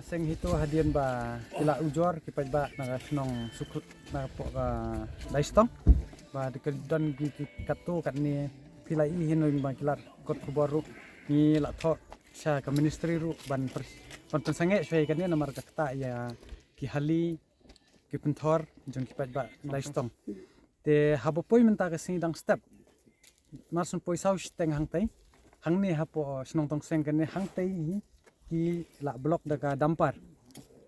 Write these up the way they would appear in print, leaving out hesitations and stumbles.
Seng hito hadian ba kila ujor kipat ba nagasnong sukut na po ka daistong ba dikedan gitu katu kat ni pilai hinoy ba kilat kot kubaru ni latho sa ka ministry ru ban sange shwe kan ni namar kata ya ki hali ki penthor jong kipat ba daistong te habo poi menta ka sing dang step marsun poi sau steng hang tai hang ni hapo snong tong seng kan ni hang tai ki la blok daga dampar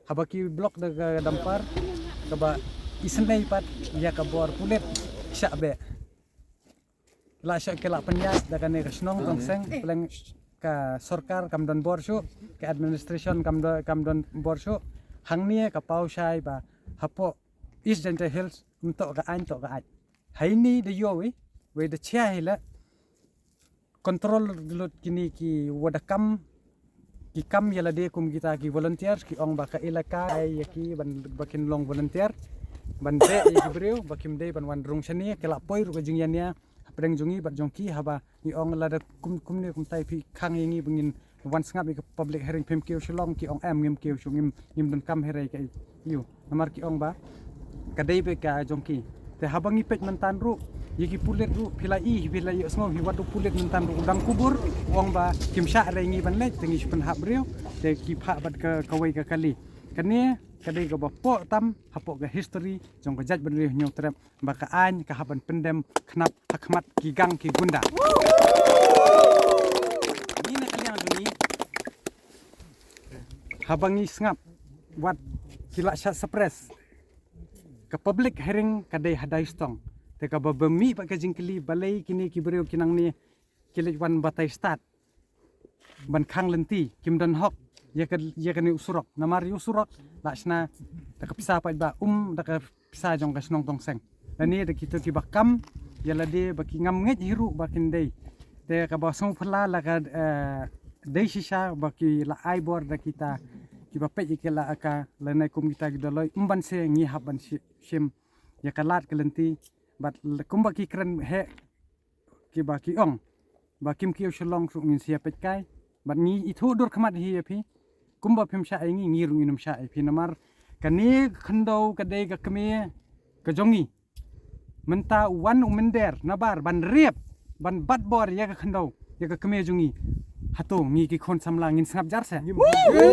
haba ki blok daga dampar kaba isnai pat ya ka bor pulet syabe la syak ke la penyas daga ne kasnong tongseng peleng ka sarkar kam don bor syu ke administration kam don bor syu hang nie ka pau sai ba hapo East Dental Hills untuk ka an to ka at hai ni de yo we de chia hila kontrol lut kini ki wadakam ki kam yala de kum kita ki volunteers ki ong baka ilaka ay ki ban bakin long volunteer ban de ki breu bakim de ban wan rung shani kela poi ru jing yania apreng jungi bat jongki haba ni ong la kum ne kum tai pi khang yingi bungin wan sngap ki public hearing pem ki shlong ki ong am ngim ki shungim ngim don kam herai ka yu namar ki ong ba kadai be ka jongki te habangi pej mentan ru yiki pulet ru pilai semua hiwadu pulet mentan ru udang kubur wong ba kimsha rengi ban le tengi pen hab breu te ki pha bat ke kawai ka kali kania kadai ga bapo tam hapo ga history jong ga jaj ban le nyong trem ba ka an ka haban pendem knap hakmat ki gang ki gunda ni na kalian duni habangi sngap wat kila shat suppress ke public hearing kadai hadai stong te ka babami pa ka jingkili balai kini ki breu kinang ni kilit wan batai start ban khang lenti kim don hok ya ka ni usurok namar usurok lasna ta ka pisa pa ba da ka pisa jong ka snong tong seng ani da kito ki bakam yala de baki ngam nget hiru bakin dei te ka ba song phla la ka dei shisha baki la ai bor da kita ki bape ikela aka lanai kum kita gidaloi umban se ngi haban shim ya kalat kelenti bat kumba ki kren he ki ba ki ong ba kim ki shlong su ngin sia pet kai bat ni ithu dur khamat hi phi kumba phim sha ai ngi rung inum sha ai phi namar kani khandau kadai ka kme ka jongi menta wan umender nabar ban riep ban bat bor ya ka khandau ya ka kme jongi hato ngi ki khon samla ngin snap jar se